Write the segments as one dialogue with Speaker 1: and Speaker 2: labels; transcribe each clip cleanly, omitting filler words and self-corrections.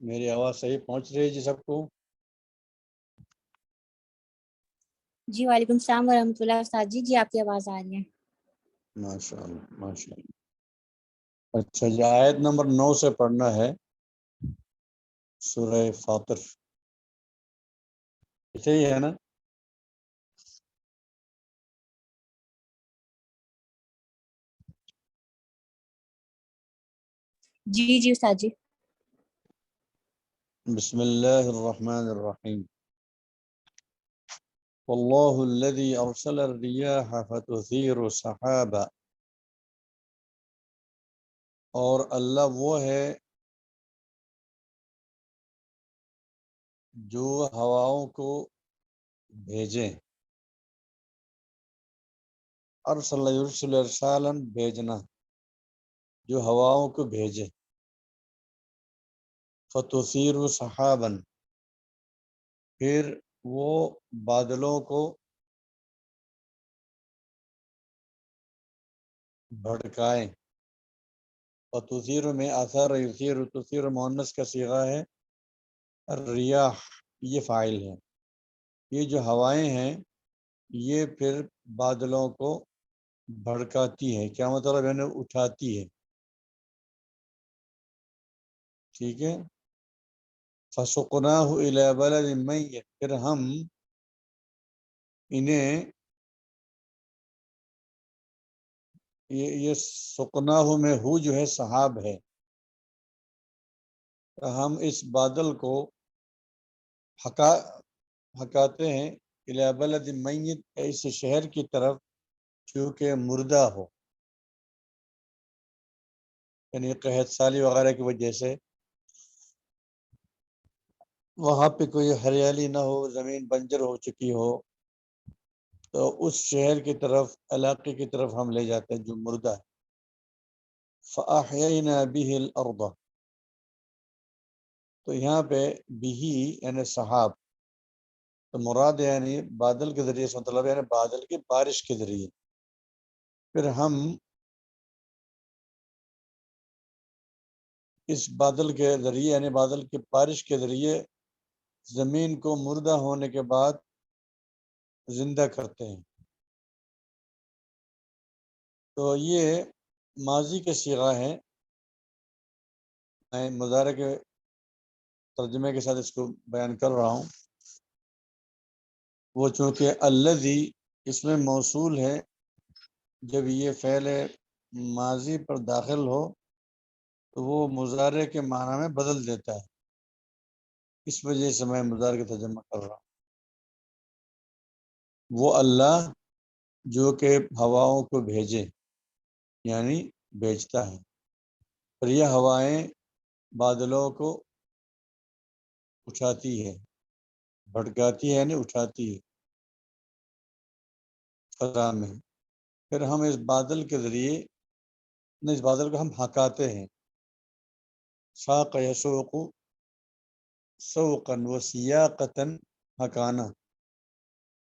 Speaker 1: میری آواز صحیح پہنچ رہی ہے جی سب کو؟
Speaker 2: جی وعلیکم السلام ورحمۃ اللہ استاد جی. جی آپ کی آواز آ رہی ہے.
Speaker 1: ماشاء اللہ ماشاء اللہ. اچھا جی، آیت نمبر 9 سے پڑھنا ہے سورہ فاطر. صحیح ہے نا؟
Speaker 2: جی جی استاد جی.
Speaker 1: بسم اللہ الرحمن الرحیم. واللہ الذی ارسل الریاح فتثیر سحابا. اور اللہ وہ ہے جو ہواؤں کو بھیجے. ارسل یرسل ارسالا، بھیجنا، جو ہواؤں کو بھیجے. فتثیر سحابا، پھر وہ بادلوں کو بھڑکائیں. فتثیر میں اثر یثیر، تثیر مؤنث کا صیغہ ہے. الریاح یہ فاعل ہے. یہ جو ہوائیں ہیں یہ پھر بادلوں کو بھڑکاتی ہے. کیا مطلب ہے؟ اٹھاتی ہے. ٹھیک ہے. فسقناہ الی بلد میت، پھر ہم انہیں یہ سقناہ میں ہو جو ہے سحاب ہے. ہم اس بادل کو ہکاتے ہیں الی بلد میت، اس شہر کی طرف چونکہ مردہ ہو، یعنی قحط سالی وغیرہ کی وجہ سے وہاں پہ کوئی ہریالی نہ ہو، زمین بنجر ہو چکی ہو، تو اس شہر کی طرف، علاقے کی طرف ہم لے جاتے ہیں جو مردہ ہے. فَأَحْيَيْنَا بِهِ الْأَرْضَ، تو یہاں پہ بھی یعنی سحاب تو مراد یعنی بادل کے ذریعے سے مطلب یعنی بادل کی بارش کے ذریعے. پھر ہم اس بادل کے ذریعے یعنی بادل کی بارش کے ذریعے زمین کو مردہ ہونے کے بعد زندہ کرتے ہیں. تو یہ ماضی کے صیغہ ہے. میں مضارع کے ترجمے کے ساتھ اس کو بیان کر رہا ہوں. وہ چونکہ الذی اس میں موصول ہے، جب یہ فعل ماضی پر داخل ہو تو وہ مضارع کے معنی میں بدل دیتا ہے. اس وجہ سے میں مضارع کا ترجمہ کر رہا ہوں. وہ اللہ جو کہ ہواؤں کو بھیجے، یعنی بھیجتا ہے. اور یہ ہوائیں بادلوں کو اٹھاتی ہے، بھڑکاتی ہے یعنی اٹھاتی ہے فضا میں. پھر ہم اس بادل کے ذریعے اس بادل کو ہم ہکاتے ہیں. ساق یسوق سوقا وسیاقتا، ہکانا.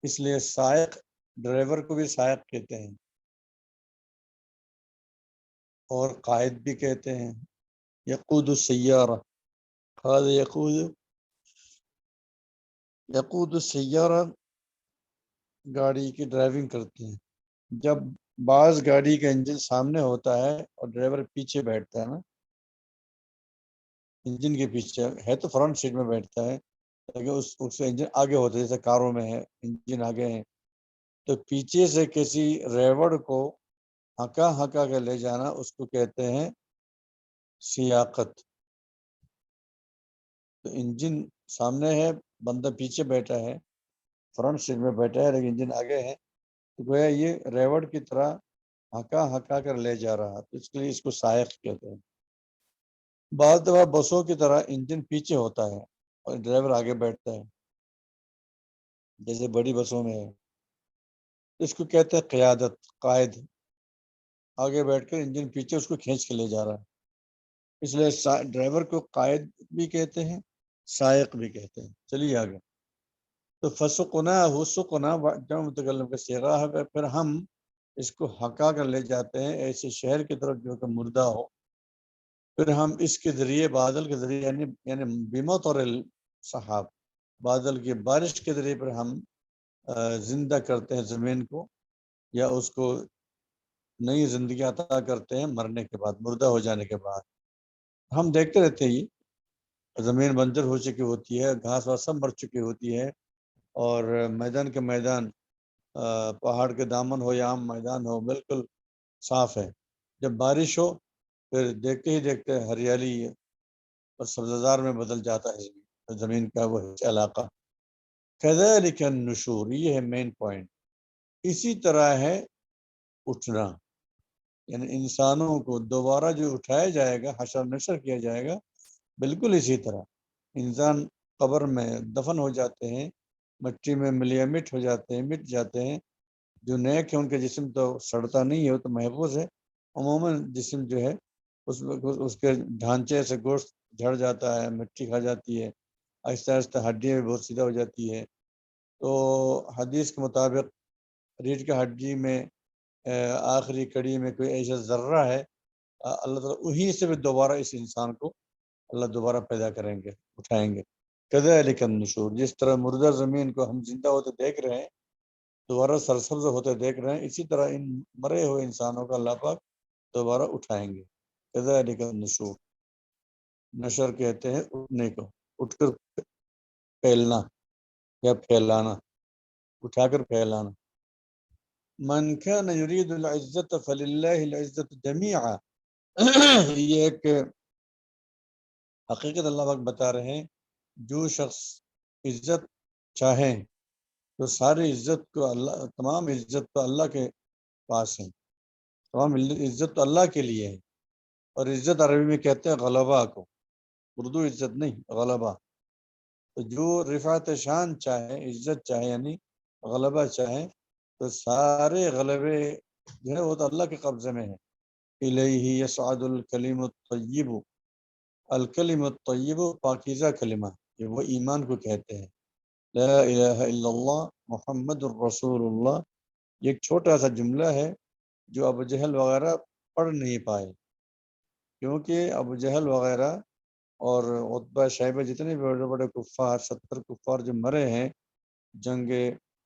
Speaker 1: اس لیے سائق ڈرائیور کو بھی سائق کہتے ہیں اور قائد بھی کہتے ہیں. یقود السیارہ، قاد یقود السیارہ، گاڑی کی ڈرائیونگ کرتے ہیں. جب بعض گاڑی کا انجن سامنے ہوتا ہے اور ڈرائیور پیچھے بیٹھتا ہے نا، انجن کے پیچھے ہے تو فرنٹ سیٹ میں بیٹھتا ہے، لیکن اس سے انجن آگے ہوتا ہے. جیسے کاروں میں ہے انجن آگے ہیں، تو پیچھے سے کسی ریوڑ کو ہکا کے لے جانا اس کو کہتے ہیں سیاقت. تو انجن سامنے ہے، بندہ پیچھے بیٹھا ہے، فرنٹ سیٹ میں بیٹھا ہے لیکن انجن آگے ہے، تو گویا یہ ریوڑ کی طرح ہکا کر لے جا رہا، تو اس کے لیے اس کو سائق کہتے ہیں. بعض دفعہ بسوں کی طرح انجن پیچھے ہوتا ہے اور ڈرائیور آگے بیٹھتا ہے، جیسے بڑی بسوں میں ہے. اس کو کہتے ہیں قیادت، قائد آگے بیٹھ کر انجن پیچھے اس کو کھینچ کے لے جا رہا ہے. اس لیے ڈرائیور کو قائد بھی کہتے ہیں، سائق بھی کہتے ہیں. چلیے آگے. تو فسقناہ، سقنا جمع متکلم کا صیغہ ہے. پھر ہم اس کو ہکا کر لے جاتے ہیں ایسے شہر کی طرف جو کہ مردہ ہو. پھر ہم اس کے ذریعے بادل کے ذریعے یعنی بمطر السحاب بادل کی بارش کے ذریعے پر ہم زندہ کرتے ہیں زمین کو، یا اس کو نئی زندگی عطا کرتے ہیں مرنے کے بعد، مردہ ہو جانے کے بعد۔ ہم دیکھتے رہتے ہیں یہ زمین بنجر ہو چکی ہوتی ہے، گھاس واس سب مر چکی ہوتی ہے، اور میدان کے میدان پہاڑ کے دامن ہو یا عام میدان ہو بالکل صاف ہے۔ جب بارش ہو پھر دیکھتے ہی دیکھتے ہریالی اور سبززار میں بدل جاتا ہے زمین کا وہ علاقہ۔ کذالک النشور، یہ ہے مین پوائنٹ۔ اسی طرح ہے اٹھنا، یعنی انسانوں کو دوبارہ جو اٹھایا جائے گا، حشر نشر کیا جائے گا، بالکل اسی طرح انسان قبر میں دفن ہو جاتے ہیں، مٹی میں ملیا مٹ ہو جاتے ہیں، مٹ جاتے ہیں۔ جو نیک ہے ان کے جسم تو سڑتا نہیں ہے، وہ تو محفوظ ہے۔ عموماً جسم جو ہے اس کے ڈھانچے سے گوشت جھڑ جاتا ہے، مٹی کھا جاتی ہے، آہستہ آہستہ ہڈیاں بھی بہت سیدھا ہو جاتی ہے۔ تو حدیث کے مطابق ریڑھ کی ہڈی میں آخری کڑی میں کوئی ایسا ذرہ ہے، اللہ تعالیٰ وہیں سے بھی دوبارہ اس انسان کو اللہ دوبارہ پیدا کریں گے، اٹھائیں گے۔ کذالک النشور، جس طرح مردہ زمین کو ہم زندہ ہوتے دیکھ رہے ہیں، دوبارہ سرسبز ہوتے دیکھ رہے ہیں، اسی طرح ان مرے ہوئے انسانوں کا اللہ پاک دوبارہ اٹھائیں گے۔ کذالک النشور، نشر کہتے ہیں اٹھنے کو، اٹھ کر پھیلنا یا پھیلانا، اٹھا کر پھیلانا۔ من کان یرید العزت فللہ العزت جمیعا، یہ ایک حقیقت اللہ پاک بتا رہے ہیں، جو شخص عزت چاہیں تو ساری عزت کو اللہ، تمام عزت تو اللہ کے پاس ہے، تمام عزت تو اللہ کے لیے ہے۔ اور عزت عربی میں کہتے ہیں غلبہ کو، اردو عزت نہیں، غلبہ۔ تو جو رفعت شان چاہے، عزت چاہے یعنی غلبہ چاہے، تو سارے غلبے جو ہے وہ تو اللہ کے قبضے میں ہے۔ الیہ یصعد الکلم الطیب، الکلم الطیب پاکیزہ کلمہ، یہ وہ ایمان کو کہتے ہیں، لا الہ الا اللہ محمد الرسول اللہ۔ یہ ایک چھوٹا سا جملہ ہے جو ابو جہل وغیرہ پڑھ نہیں پائے، کیونکہ ابو جہل وغیرہ اور عتبہ شیبہ جتنے بھی بڑے بڑے کفار، 70 کفار جو مرے ہیں جنگ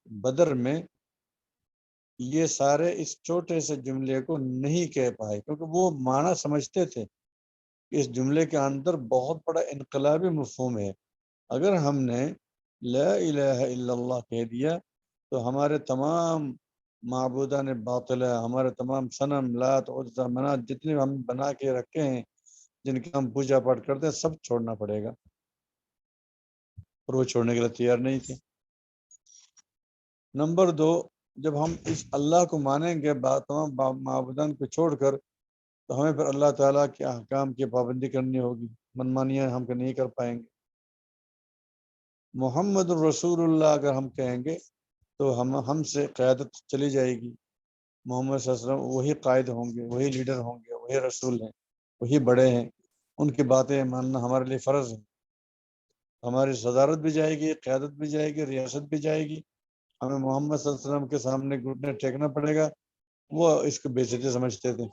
Speaker 1: بدر میں، یہ سارے اس چھوٹے سے جملے کو نہیں کہہ پائے، کیونکہ وہ معنی سمجھتے تھے کہ اس جملے کے اندر بہت بڑا انقلابی مفہوم ہے۔ اگر ہم نے لا الہ الا اللہ کہہ دیا تو ہمارے تمام معبودان باطلہ، ہمارے تمام صنم، لات، عزیٰ، منات جتنے ہم بنا کے رکھے ہیں، جن کی ہم پوجا پاٹ کرتے ہیں، سب چھوڑنا پڑے گا، اور وہ چھوڑنے کے لیے تیار نہیں تھے۔ نمبر 2، جب ہم اس اللہ کو مانیں گے تمام معبودان کو چھوڑ کر، تو ہمیں پھر اللہ تعالیٰ کے احکام کی پابندی کرنی ہوگی، منمانیاں ہم نہیں کر پائیں گے۔ محمد الرسول اللہ اگر ہم کہیں گے تو ہم سے قیادت چلی جائے گی۔ محمد صلی اللہ علیہ وسلم وہی قائد ہوں گے، وہی لیڈر ہوں گے، وہی رسول ہیں، وہی بڑے ہیں، ان کی باتیں ماننا ہمارے لیے فرض ہے۔ ہماری صدارت بھی جائے گی، قیادت بھی جائے گی، ریاست بھی جائے گی، ہمیں محمد صلی اللہ علیہ وسلم کے سامنے گھٹنے ٹیکنا پڑے گا۔ وہ اس کو بے عزتی سمجھتے تھے،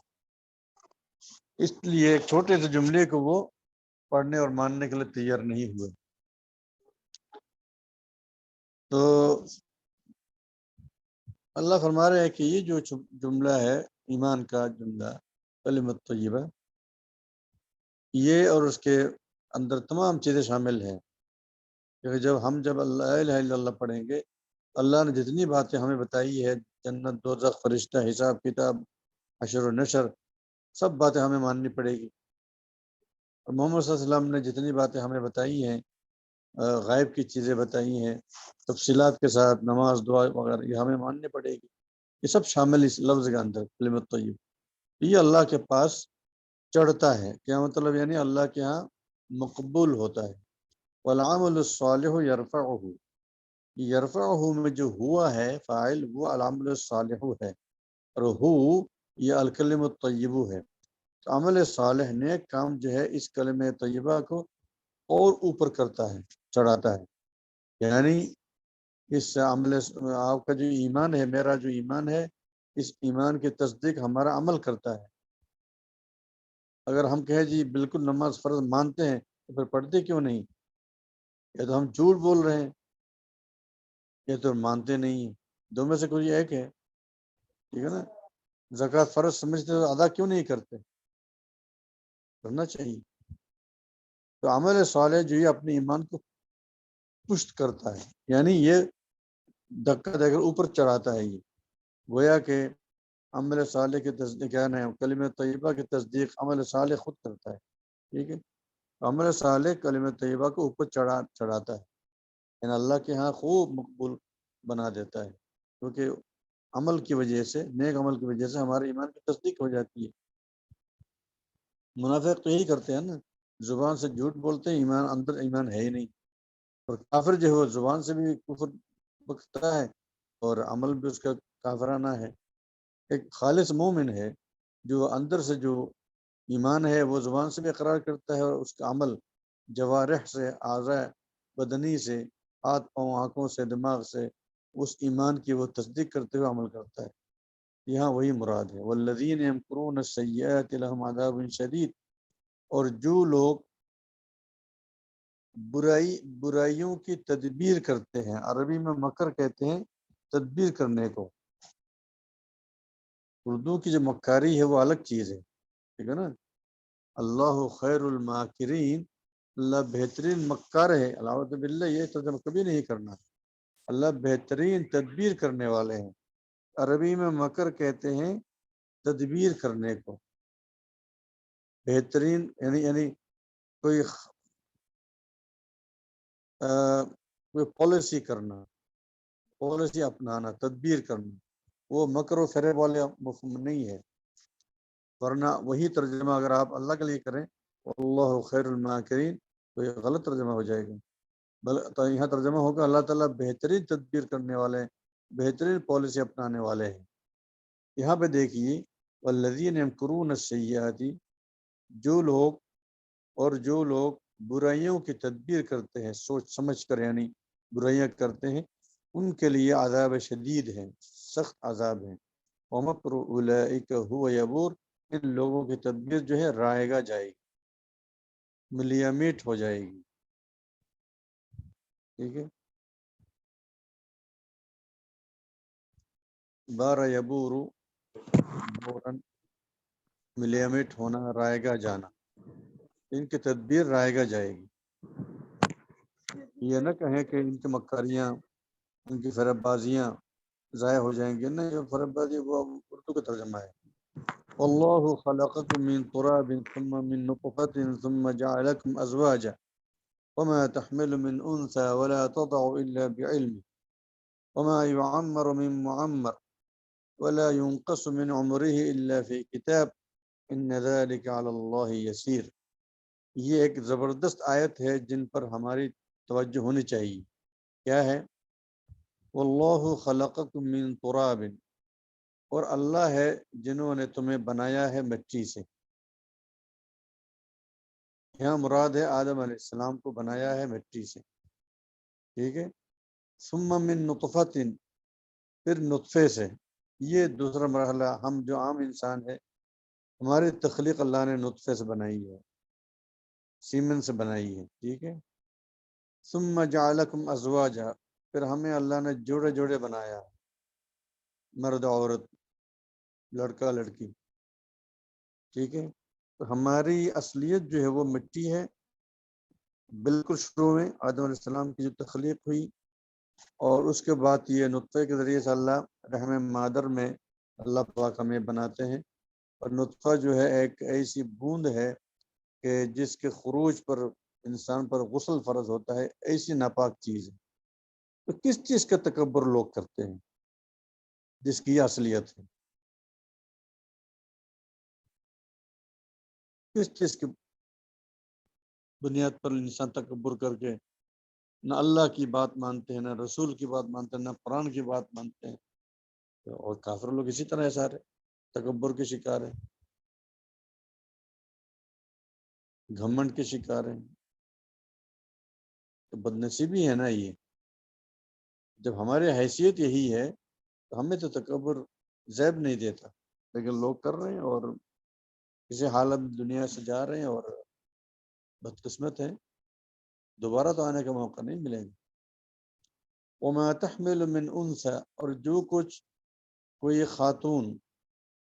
Speaker 1: اس لیے ایک چھوٹے سے جملے کو وہ پڑھنے اور ماننے کے لیے تیار نہیں ہوئے۔ تو اللہ فرما رہے ہیں کہ یہ جو جملہ ہے ایمان کا جملہ کلمۃ طیبہ، یہ اور اس کے اندر تمام چیزیں شامل ہیں، کہ جب اللہ الہ الا اللہ پڑھیں گے، اللہ نے جتنی باتیں ہمیں بتائی ہے، جنت، دوزخ، فرشتہ، حساب کتاب، حشر و نشر، سب باتیں ہمیں ماننی پڑے گی۔ اور محمد صلی اللہ علیہ وسلم نے جتنی باتیں ہمیں بتائی ہیں، غائب کی چیزیں بتائی ہیں تفصیلات کے ساتھ، نماز، دعا وغیرہ، یہ ہمیں ماننی پڑے گی۔ یہ سب شامل اس لفظ کے اندر، کلمۃ طیب۔ یہ اللہ کے پاس چڑھتا ہے، کیا مطلب؟ یعنی اللہ کے ہاں مقبول ہوتا ہے۔ والعمل الصالح یرفعہ، یرفعہ میں جو ہوا ہے فاعل، وہ العمل الصالح ہے، اور ہو یہ الکلم الطیب ہے۔ تو عمل صالح، نیک کام جو ہے اس کلمہ طیبہ کو اور اوپر کرتا ہے، چڑھاتا ہے۔ یعنی اس عمل، آپ کا جو ایمان ہے، میرا جو ایمان ہے، اس ایمان کی تصدیق ہمارا عمل کرتا ہے۔ اگر ہم کہیں جی بالکل نماز فرض مانتے ہیں تو پھر پڑھتے کیوں نہیں؟ یا تو ہم جھوٹ بول رہے ہیں یا تو مانتے نہیں ہیں، دو میں سے کوئی ایک ہے، ٹھیک ہے نا؟ زکوٰۃ فرض سمجھتے تو ادا کیوں نہیں کرتے؟ کرنا چاہیے۔ تو عمل صالح جو یہ اپنے ایمان کو پشت کرتا ہے، یعنی یہ دھکا دے کر اوپر چڑھاتا ہے، یہ گویا کہ عمل صالح کی تصدیق، کیا ہے کلمہ طیبہ کی تصدیق عمل صالح خود کرتا ہے، ٹھیک ہے؟ عمل صالح کلمہ طیبہ کو اوپر چڑھاتا ہے، یعنی اللہ کے ہاں خوب مقبول بنا دیتا ہے، کیونکہ عمل کی وجہ سے، نیک عمل کی وجہ سے ہمارے ایمان کی تصدیق ہو جاتی ہے۔ منافق تو یہی کرتے ہیں نا، زبان سے جھوٹ بولتے ہیں، ایمان اندر ایمان ہے ہی نہیں، اور کافر جو ہے وہ زبان سے بھی کفر بکتا ہے اور عمل بھی اس کا کافرانہ ہے۔ ایک خالص مومن ہے جو اندر سے جو ایمان ہے وہ زبان سے بھی اقرار کرتا ہے، اور اس کا عمل جوارح سے، اعضاء بدنی سے، ہاتھ پاؤں آنکھوں سے، دماغ سے اس ایمان کی وہ تصدیق کرتے ہوئے عمل کرتا ہے۔ یہاں وہی مراد ہے، والذین یمکرون السیئات لہم عذاب شدید، اور جو لوگ برائیوں کی تدبیر کرتے ہیں، عربی میں مکر کہتے ہیں تدبیر کرنے کو، اردو کی جو مکاری ہے وہ الگ چیز ہے، ٹھیک ہے نا؟ اللہ خیر الماکرین، اللہ بہترین مکار ہے، العوذ باللہ، یہ ترجمہ کبھی نہیں کرنا، اللہ بہترین تدبیر کرنے والے ہیں۔ عربی میں مکر کہتے ہیں تدبیر کرنے کو، بہترین یعنی کوئی پالیسی کرنا، پالیسی اپنانا، تدبیر کرنا، وہ مکر و فریب والے مفہوم نہیں ہے، ورنہ وہی ترجمہ اگر آپ اللہ کے لیے کریں اللہ خیر الماکرین تو یہ غلط ترجمہ ہو جائے گا، تو یہاں ترجمہ ہوگا اللہ تعالیٰ بہترین تدبیر کرنے والے ہیں، بہترین پالیسی اپنانے والے ہیں۔ یہاں پہ دیکھیے والذین یمکرون السیئات، جو لوگ برائیوں کی تدبیر کرتے ہیں سوچ سمجھ کر، یعنی برائیاں کرتے ہیں، ان کے لیے عذاب شدید ہے، سخت عذاب ہے۔ ومکر اولئک هو یبور، ان لوگوں کی تدبیر جو ہے رائے گا جائے گی، ملیا میٹ ہو جائے گی، ٹھیک ہے؟ بارہ یبور بورن، ملیا میٹ ہونا، رائے گا جانا، ان کی تدبیر رائے گا جائے گی۔ یہ نہ کہیں کہ ان کی مکاریاں، ان کی فریب بازیاں ضائع ہو جائیں گی، نہیں، یہ فریب بازی وہ اردو کا ترجمہ ہے۔ واللہ خلقکم من تراب ثم من نطفة ثم جعلکم ازواجا وما تحمل من انثى ولا تضع الا بعلمه وما يعمر من معمر ولا ينقص من عمره الا في كتاب ان ذلك على الله يسير۔ یہ ایک زبردست آیت ہے جن پر ہماری توجہ ہونی چاہیے۔ کیا ہے؟ واللہ خلقکم من تراب، اور اللہ ہے جنہوں نے تمہیں بنایا ہے مٹی سے، یہاں مراد ہے آدم علیہ السلام کو بنایا ہے مٹی سے، ٹھیک ہے؟ ثم من نطفۃ، پھر نطفے سے، یہ دوسرا مرحلہ، ہم جو عام انسان ہے ہماری تخلیق اللہ نے نطفے سے بنائی ہے، سیمن سے بنائی ہے، ٹھیک ہے؟ ثم جعلکم ازواجا، پھر ہمیں اللہ نے جوڑے جوڑے بنایا، مرد عورت، لڑکا لڑکی، ٹھیک ہے؟ تو ہماری اصلیت جو ہے وہ مٹی ہے، بالکل شروع میں آدم علیہ السلام کی جو تخلیق ہوئی، اور اس کے بعد یہ نطفے کے ذریعے سے اللہ رحم مادر میں اللہ پاک ہمیں بناتے ہیں، اور نطفہ جو ہے ایک ایسی بوند ہے کہ جس کے خروج پر انسان پر غسل فرض ہوتا ہے، ایسی ناپاک چیز ہے۔ تو کس چیز کا تکبر لوگ کرتے ہیں جس کی یہ اصلیت ہے؟ کس چیز کی بنیاد پر انسان تکبر کر کے نہ اللہ کی بات مانتے ہیں، نہ رسول کی بات مانتے ہیں، نہ قرآن کی بات مانتے ہیں؟ اور کافر لوگ اسی طرح سارے تکبر کے شکار ہیں، گھمنڈ کے شکار ہیں۔ تو بدنصیبی ہے نا یہ، جب ہماری حیثیت یہی ہے تو ہمیں تو تکبر زیب نہیں دیتا، لیکن لوگ کر رہے ہیں، اور کسی حالت دنیا سے جا رہے ہیں اور بدقسمت ہیں، دوبارہ تو آنے کا موقع نہیں ملے گا۔ وما تحمل من انثى، اور جو کچھ کوئی خاتون،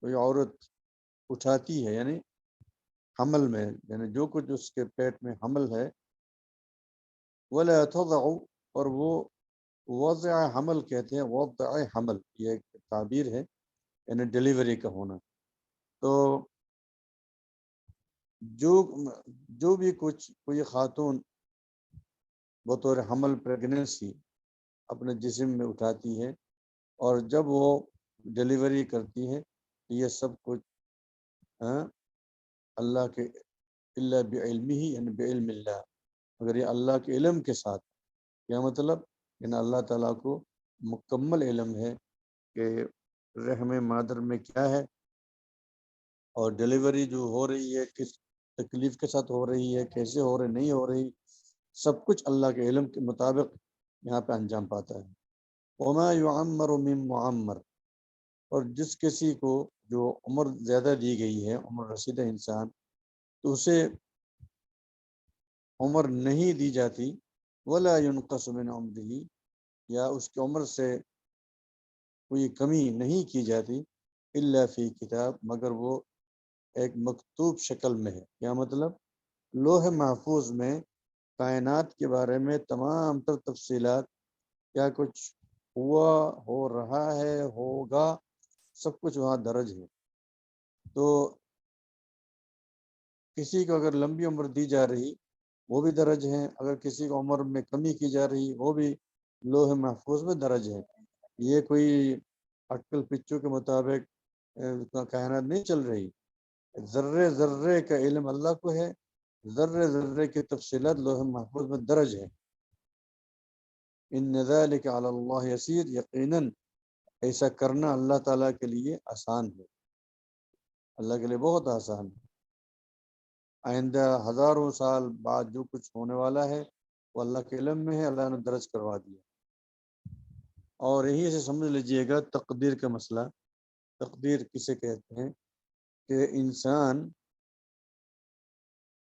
Speaker 1: کوئی عورت اٹھاتی ہے، یعنی حمل میں، یعنی جو کچھ اس کے پیٹ میں حمل ہے، ولا تضع، اور وہ وضع حمل کہتے ہیں، وضع حمل یہ ایک تعبیر ہے، یعنی ڈیلیوری کا ہونا۔ تو جو بھی کچھ کوئی خاتون بطور حمل پریگننسی اپنے جسم میں اٹھاتی ہے، اور جب وہ ڈیلیوری کرتی ہے، یہ سب کچھ اللہ کے اللہ بعلمہ، یعنی بعلم اللہ، اگر یہ اللہ کے علم کے ساتھ، کیا مطلب؟ یعنی اللہ تعالیٰ کو مکمل علم ہے کہ رحم مادر میں کیا ہے، اور ڈیلیوری جو ہو رہی ہے کس تکلیف کے ساتھ ہو رہی ہے، کیسے ہو رہی، نہیں ہو رہی، سب کچھ اللہ کے علم کے مطابق یہاں پہ انجام پاتا ہے۔ وما يعمر من معمر، اور جس کسی کو جو عمر زیادہ دی گئی ہے، عمر رسیدہ انسان، تو اسے عمر نہیں دی جاتی، ولا ينقص من عمره، یا اس کی عمر سے کوئی کمی نہیں کی جاتی، الا فی کتاب، مگر وہ ایک مکتوب شکل میں ہے۔ کیا مطلب؟ لوح محفوظ میں کائنات کے بارے میں تمام تر تفصیلات، کیا کچھ ہوا، ہو رہا ہے، ہوگا، سب کچھ وہاں درج ہے۔ تو کسی کو اگر لمبی عمر دی جا رہی وہ بھی درج ہیں، اگر کسی کو عمر میں کمی کی جا رہی وہ بھی لوح محفوظ میں درج ہے۔ یہ کوئی اٹکل پچو کے مطابق کائنات نہیں چل رہی، ذرے ذرے کا علم اللہ کو ہے، ذرے ذرے کی تفصیلات لوح محفوظ میں درج ہے۔ ان ذلک علی اللہ یسیر، یقیناً ایسا کرنا اللہ تعالیٰ کے لیے آسان ہے، اللہ کے لیے بہت آسان ہے۔ آئندہ ہزاروں سال بعد جو کچھ ہونے والا ہے وہ اللہ کے علم میں ہے، اللہ نے درج کروا دیا۔ اور یہی سے سمجھ لیجئے گا تقدیر کا مسئلہ۔ تقدیر کسے کہتے ہیں؟ کہ انسان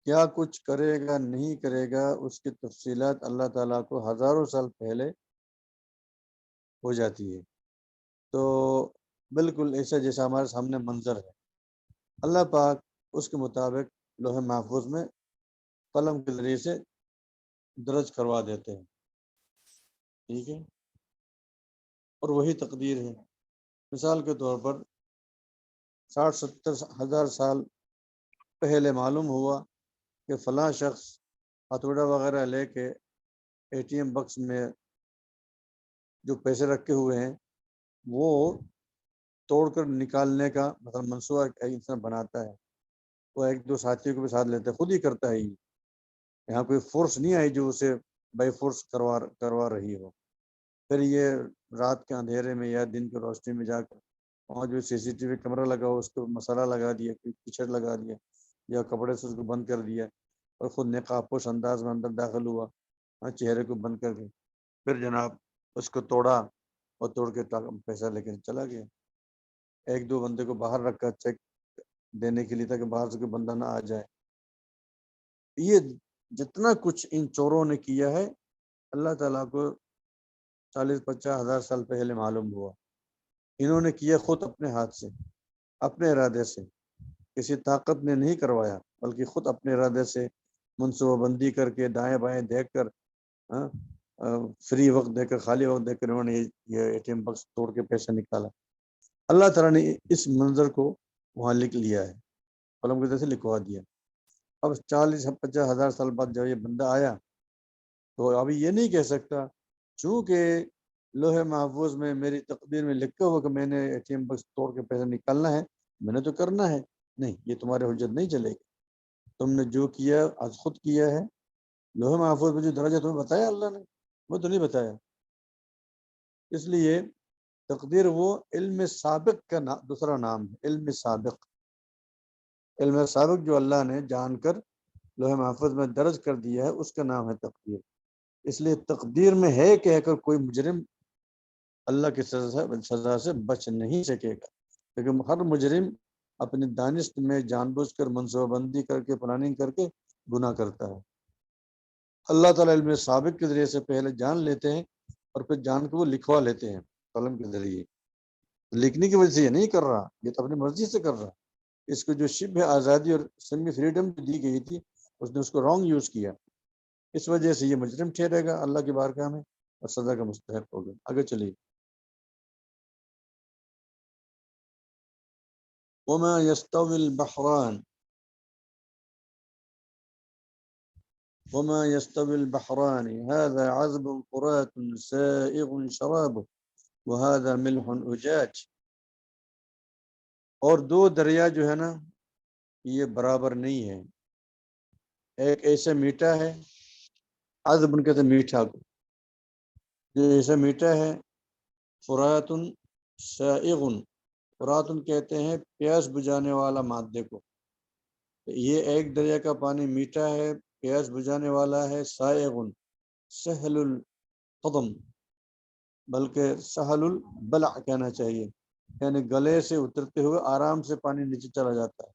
Speaker 1: کیا کچھ کرے گا نہیں کرے گا، اس کی تفصیلات اللہ تعالیٰ کو ہزاروں سال پہلے ہو جاتی ہے۔ تو بالکل ایسا جیسا ہمارے سامنے منظر ہے، اللہ پاک اس کے مطابق لوح محفوظ میں قلم کے ذریعے سے درج کروا دیتے ہیں، ٹھیک ہے، اور وہی تقدیر ہے۔ مثال کے طور پر 60-70 ہزار سال پہلے معلوم ہوا کہ فلاں شخص ہتھوڑا وغیرہ لے کے ATM بکس میں جو پیسے رکھے ہوئے ہیں وہ توڑ کر نکالنے کا مطلب منصوبہ ایک انسان بناتا ہے، وہ ایک دو ساتھیوں کو بھی ساتھ لیتا ہے، خود ہی کرتا ہے، یہاں کوئی فورس نہیں آئی جو اسے بائی فورس کروا رہی ہو۔ پھر یہ رات کے اندھیرے میں یا دن کی روشنی میں جا کر وہاں جو CCTV کیمرہ لگا ہو اس کو مسالہ لگا دیا، کوئی کچڑ لگا دیا یا کپڑے سے اس کو بند کر دیا، اور خود نقاب پوش انداز میں اندر داخل ہوا، چہرے کو بند کر کے، پھر جناب اس کو توڑا اور توڑ کے پیسہ لے کے چلا گیا۔ ایک دو بندے کو باہر رکھا چیک دینے کے لیے تاکہ باہر سے کوئی بندہ نہ آ جائے۔ یہ جتنا کچھ ان چوروں نے کیا ہے اللہ تعالیٰ کو 40-50 ہزار سال پہلے معلوم ہوا۔ انہوں نے کیا خود اپنے ہاتھ سے، اپنے ارادے سے، کسی طاقت نے نہیں کروایا، بلکہ خود اپنے ارادے سے منصوبہ بندی کر کے دائیں بائیں دیکھ کر، فری وقت دے کر، خالی وقت دے کر انہوں نے یہ ATM بکس توڑ کے پیسہ نکالا۔ اللہ تعالیٰ نے اس منظر کو وہاں لکھ لیا ہے، قلم کی وجہ سے لکھوا دیا۔ اب 40-50 ہزار سال بعد جب یہ بندہ آیا تو ابھی یہ نہیں کہہ سکتا چونکہ لوح محفوظ میں میری تقدیر میں لکھا ہوا کہ میں نے ATM بکس توڑ کے پیسہ نکالنا ہے، میں نے تو کرنا ہے، نہیں، یہ تمہارے حجت نہیں چلے گی۔ تم نے جو کیا آج خود کیا ہے، لوح محفوظ میں جو درجہ تمہیں بتایا اللہ نے، وہ تو نہیں بتایا۔ اس لیے تقدیر وہ علم سابق کا دوسرا نام ہے، علم سابق۔ علم سابق جو اللہ نے جان کر لوح محفوظ میں درج کر دیا ہے اس کا نام ہے تقدیر۔ اس لیے تقدیر میں ہے کہ اگر کوئی مجرم اللہ کی سزا سے بچ نہیں سکے گا، لیکن ہر مجرم اپنی دانست میں جان بوجھ کر منصوبہ بندی کر کے پلاننگ کر کے گناہ کرتا ہے۔ اللہ تعالیٰ علم سابق کے ذریعے سے پہلے جان لیتے ہیں اور پھر جان کو وہ لکھوا لیتے ہیں قلم کے ذریعے۔ لکھنے کی وجہ سے یہ نہیں کر رہا، یہ تو اپنی مرضی سے کر رہا۔ اس کو جو شبہ آزادی اور سیمی فریڈم دی گئی تھی اس نے اس کو رانگ یوز کیا، اس وجہ سے یہ مجرم ٹھہرے گا اللہ کی بارگاہ میں اور سزا کا مستحق ہوگا۔ آگے چلیے۔ وما يستوي البحران وما يستوي البحران هذا عذب فرات سائغ شرابه وهذا ملح أجاج۔ اور دو دریا جو ہے نا یہ برابر نہیں ہے، ایک ایسا میٹھا ہے، عذب کہتے ہیں میٹھا کو، جو ایسا میٹھا ہے، فرات سائغ، فرات کہتے ہیں پیاس بجھانے والا مادے کو۔ یہ ایک دریا کا پانی میٹھا ہے، پیاس بجھانے والا ہے، سائغ سہل القدم، بلکہ سہل البلع کہنا چاہیے، یعنی گلے سے اترتے ہوئے آرام سے پانی نیچے چلا جاتا ہے۔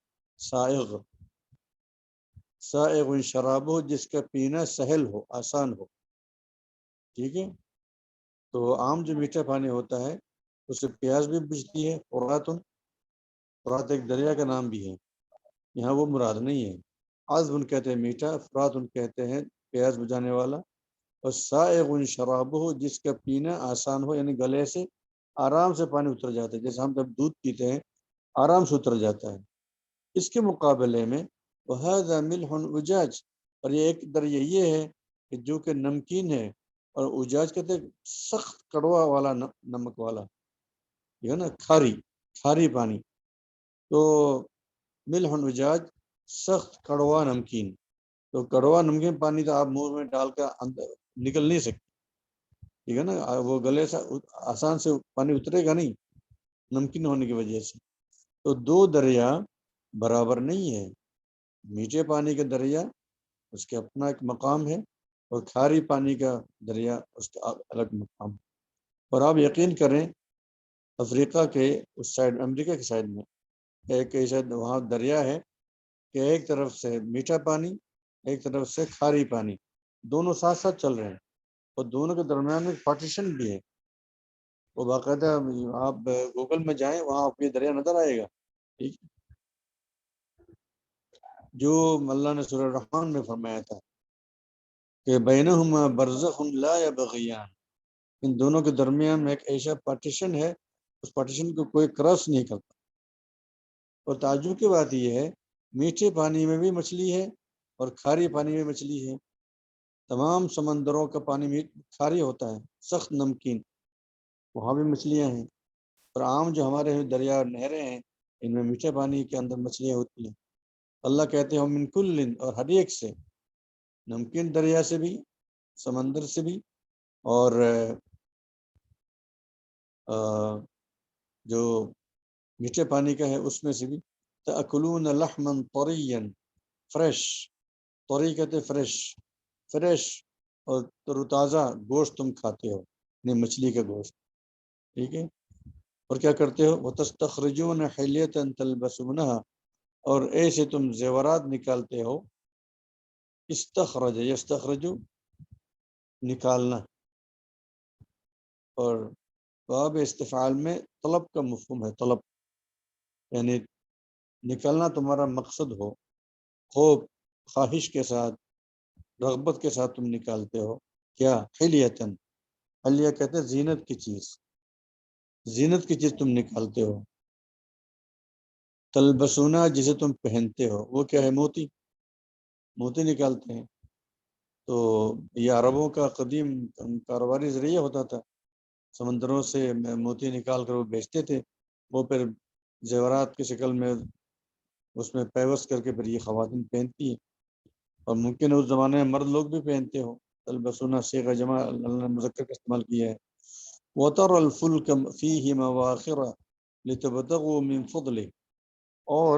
Speaker 1: سائغ شراب ہو، جس کا پینا سہل ہو، آسان ہو۔ ٹھیک ہے، تو عام جو میٹھا پانی ہوتا ہے اس سے پیاس بھی بجھتی ہے۔ فرات ایک دریا کا نام بھی ہے، یہاں وہ مراد نہیں ہے۔ عذب کہتے ہیں میٹھا، فرات کہتے ہیں پیاس بجھانے والا، اور سائغ شراب ہو، جس کا پینا آسان ہو، یعنی گلے سے آرام سے پانی اتر جاتا ہے، جیسے ہم جب دودھ پیتے ہیں آرام سے اتر جاتا ہے۔ اس کے مقابلے میں وَهَذَا مِلْحٌ أُجَاج، اور یہ ایک دریا یہ ہے کہ جو کہ نمکین ہے، اور اجاج کہتے ہیں سخت کڑوا والا نمک والا، یہ ہے نا کھاری پانی۔ تو ملح اجاج سخت کڑوا نمکین، تو کڑوا نمکین پانی تو آپ منہ میں ڈال کر اندر نکل نہیں سکتے، ٹھیک ہے نا، وہ گلے سے آسان سے پانی اترے گا نہیں نمکین ہونے کی وجہ سے۔ تو دو دریا برابر نہیں ہے، میٹھے پانی کا دریا اس کے اپنا ایک مقام ہے، اور کھاری پانی کا دریا اس کا الگ مقام۔ اور آپ یقین کریں افریقہ کے اس سائڈ، امریکہ کی سائڈ میں ایک ایسا وہاں دریا ہے کہ ایک طرف سے میٹھا پانی، ایک طرف سے کھاری پانی، دونوں ساتھ ساتھ چل رہے ہیں، اور دونوں کے درمیان میں پارٹیشن بھی ہے۔ وہ باقاعدہ آپ گوگل میں جائیں وہاں آپ کو یہ دریا نظر آئے گا، ٹھیک ہے، جو اللہ نے سورہ الرحمن میں فرمایا تھا کہ بینہما برزخ لا یبغیان، ان دونوں کے درمیان میں ایک ایسا پارٹیشن ہے، اس پارٹیشن کو کوئی کراس نہیں کرتا۔ اور تعجب کی بات یہ ہے میٹھے پانی میں بھی مچھلی ہے اور کھاری پانی میں مچھلی ہے۔ تمام سمندروں کا پانی کھاری ہوتا ہے، سخت نمکین، وہاں بھی مچھلیاں ہیں۔ اور عام جو ہمارے دریا اور نہریں ہیں ان میں میٹھے پانی کے اندر مچھلیاں ہوتی ہیں۔ اللہ کہتے ہیں من کل، اور ہر ایک سے، نمکین دریا سے بھی، سمندر سے بھی، اور جو میٹھے پانی کا ہے اس میں سے بھی، تأکلون لحما طریا، فریش، طری کہتے فریش اور تر و تازہ گوشت تم کھاتے ہو، یعنی مچھلی کا گوشت، ٹھیک ہے۔ اور کیا کرتے ہو، وتستخرجون حلیۃ تلبسونها، اور ایسے تم زیورات نکالتے ہو، استخرج یستخرج نکالنا، اور باب استفعال میں طلب کا مفہوم ہے، طلب یعنی نکلنا تمہارا مقصد ہو، خوب خواہش کے ساتھ، رغبت کے ساتھ تم نکالتے ہو، کیا، حلیتن، حلیہ کہتے ہیں زینت کی چیز، زینت کی چیز تم نکالتے ہو، تلبسونا جسے تم پہنتے ہو، وہ کیا ہے، موتی نکالتے ہیں۔ تو یہ عربوں کا قدیم کاروباری ذریعہ ہوتا تھا، سمندروں سے موتی نکال کر وہ بیچتے تھے، وہ پھر زیورات کی شکل میں اس میں پیوست کر کے پھر یہ خواتین پہنتی ہیں، اور ممکن ہے اس زمانے میں مرد لوگ بھی پہنتے ہو۔ تلبسونا صیغہ جمع اللہ نے مذکر کا استعمال کیا ہے۔ وَتَرَى الْفُلْكَ فِيهِ مَوَاخِرَ لِتَبْتَغُوا مِنْ فَضْلِهِ، اور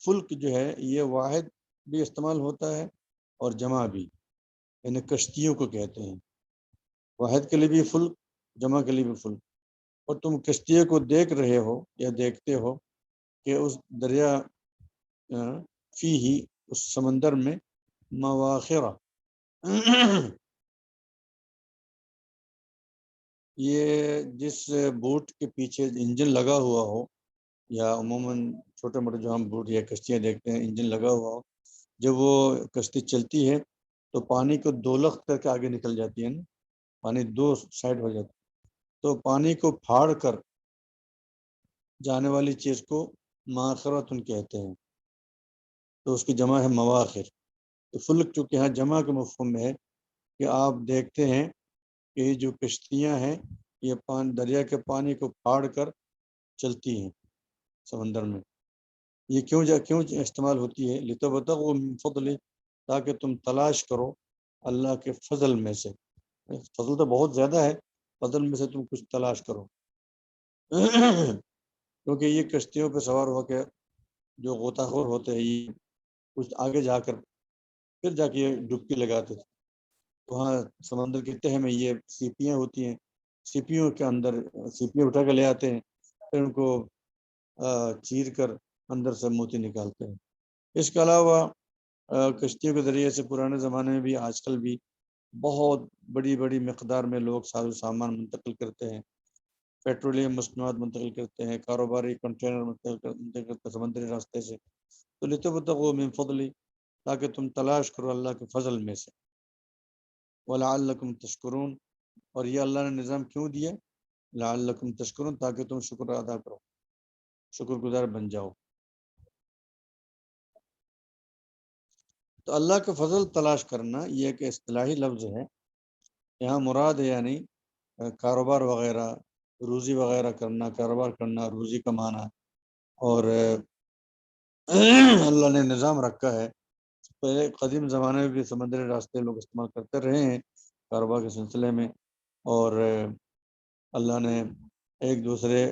Speaker 1: فلک جو ہے یہ واحد بھی استعمال ہوتا ہے اور جمع بھی، یعنی کشتیوں کو کہتے ہیں، واحد کے لیے بھی فلک، جمع کے لیے بھی فلک، اور تم کشتیوں کو دیکھ رہے ہو یا دیکھتے ہو کہ اس دریا فی ہی اس سمندر میں مواخر یہ جس بوٹ کے پیچھے انجن لگا ہوا ہو، یا عموماً چھوٹے موٹے جو ہم بوٹ یا کشتیاں دیکھتے ہیں انجن لگا ہوا ہو، جب وہ کشتی چلتی ہے تو پانی کو دو لخت کر کے آگے نکل جاتی ہے نا، پانی دو سائڈ ہو جاتا ہے، تو پانی کو پھاڑ کر جانے والی چیز کو ماخرتن کہتے ہیں، تو اس کی جمع ہے مواخر۔ تو فلک چونکہ یہاں جمع کے مفہوم میں ہے کہ آپ دیکھتے ہیں کہ یہ جو کشتیاں ہیں یہ دریا کے پانی کو پھاڑ کر چلتی ہیں سمندر میں۔ یہ کیوں استعمال ہوتی ہے؟ لتبتغوا من فضل، تاکہ تم تلاش کرو اللہ کے فضل میں سے، فضل تو بہت زیادہ ہے، فضل میں سے تم کچھ تلاش کرو کیونکہ یہ کشتیوں پہ سوار ہو کے جو غوطہ خور ہوتے ہیں یہ کچھ آگے جا کر پھر جا کے یہ ڈبکی لگاتے تھے، وہاں سمندر کی تہہ میں یہ سیپیاں ہوتی ہیں، سیپیوں کے اندر سیپیاں اٹھا کے لے آتے ہیں، پھر ان کو چیر کر اندر سے موتی نکالتے ہیں۔ اس کے علاوہ کشتیوں کے ذریعے سے پرانے زمانے میں بھی آج کل بھی بہت بڑی بڑی مقدار میں لوگ ساز و سامان منتقل کرتے ہیں، پیٹرولیم مصنوعات منتقل کرتے ہیں، کاروباری کنٹینر منتقل کرتے ہیں سمندری راستے سے۔ تو لتبتغوا من فضلی، تاکہ تم تلاش کرو اللہ کے فضل میں سے، وَلَعَلَّكُمْ تشکرون، اور یہ اللہ نے نظام کیوں دیا؟ لعلکم تشکرون، تاکہ تم شکر ادا کرو، شکر گزار بن جاؤ۔ تو اللہ کا فضل تلاش کرنا یہ ایک اصطلاحی لفظ ہے، یہاں مراد ہے یعنی کاروبار وغیرہ، روزی وغیرہ کرنا، کاروبار کرنا، روزی کمانا، اور اللہ نے نظام رکھا ہے۔ پہلے قدیم زمانے میں بھی سمندری راستے لوگ استعمال کرتے رہے ہیں کاروبار کے سلسلے میں، اور اللہ نے ایک دوسرے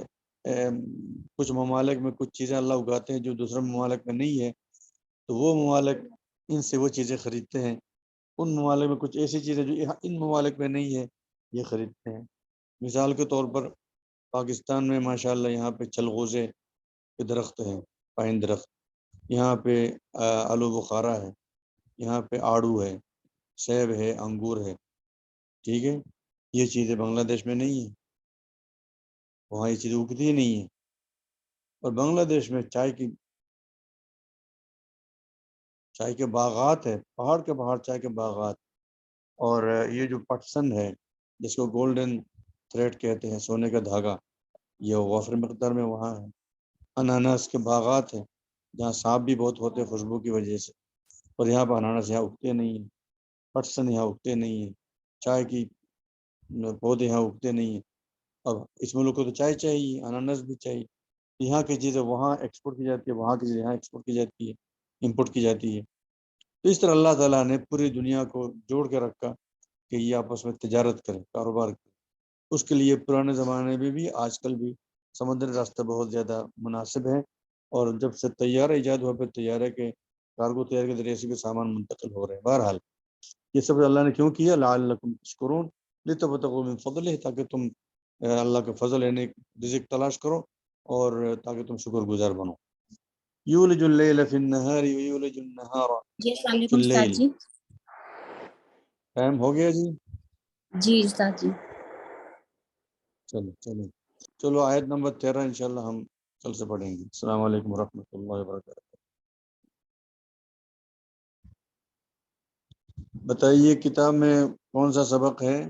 Speaker 1: کچھ ممالک میں کچھ چیزیں اللہ اگاتے ہیں جو دوسرے ممالک میں نہیں ہے، تو وہ ممالک ان سے وہ چیزیں خریدتے ہیں، ان ممالک میں کچھ ایسی چیزیں جو ان ممالک میں نہیں ہے یہ خریدتے ہیں۔ مثال کے طور پر پاکستان میں ماشاءاللہ یہاں پہ چلغوزے کے درخت ہیں، پائن درخت، یہاں پہ آلو بخارا ہے، یہاں پہ آڑو ہے، سیب ہے، انگور ہے، ٹھیک ہے، یہ چیزیں بنگلہ دیش میں نہیں ہیں، وہاں یہ چیزیں اگتی ہی نہیں ہیں۔ اور بنگلہ دیش میں چائے کے باغات ہیں، پہاڑ کے پہاڑ چائے کے باغات، اور یہ جو پٹسن ہے جس کو گولڈن تھریڈ کہتے ہیں، سونے کا دھاگا، یہ وافر مقدار میں وہاں ہے۔ اناناس کے باغات ہیں جہاں سانپ بھی بہت ہوتے ہیں خوشبو کی وجہ سے، اور یہاں پہ اناناس یہاں اگتے نہیں ہیں، پٹسن یہاں اگتے نہیں ہیں، چائے کی پودے یہاں اگتے نہیں ہیں۔ اب اس ملک کو تو چائے چاہیے، اناناس بھی چاہیے، یہاں کی چیزیں وہاں ایکسپورٹ کی جاتی ہے، وہاں کی چیزیں یہاں ایکسپورٹ کی جاتی ہے، امپورٹ کی جاتی ہے۔ تو اس طرح اللہ تعالیٰ نے پوری دنیا کو جوڑ کے رکھا کہ یہ آپس میں تجارت کرے، کاروبار کرے۔ اس کے لیے پرانے زمانے میں بھی آج کل بھی سمندری راستہ بہت زیادہ مناسب ہے، اور جب سے طیارہ ایجاد ہوا پھر طیارے کے کارگو طیارے کے ذریعے سے بھی سامان منتقل ہو رہے ہیں۔ بہرحال یہ سب اللہ نے کیوں کیا؟ لعلکم تشکرون، لتبتغوا من فضلہ، تاکہ تم اللہ کے فضل یعنی رزق تلاش کرو، اور تاکہ تم شکر گزار بنو۔ یولج اللیل فی النہار ویولج النہار
Speaker 2: جی السلام
Speaker 1: فی
Speaker 2: علیکم استاد
Speaker 1: اللیل۔
Speaker 2: جی۔
Speaker 1: ٹائم ہو گیا جی؟
Speaker 2: جی استاد جی۔
Speaker 1: چلو آیت نمبر 13 انشاءاللہ ہم کل سے پڑھیں گے۔ السلام علیکم ورحمۃ اللہ وبرکاتہ۔ بتائیے کتاب میں کون سا سبق ہے؟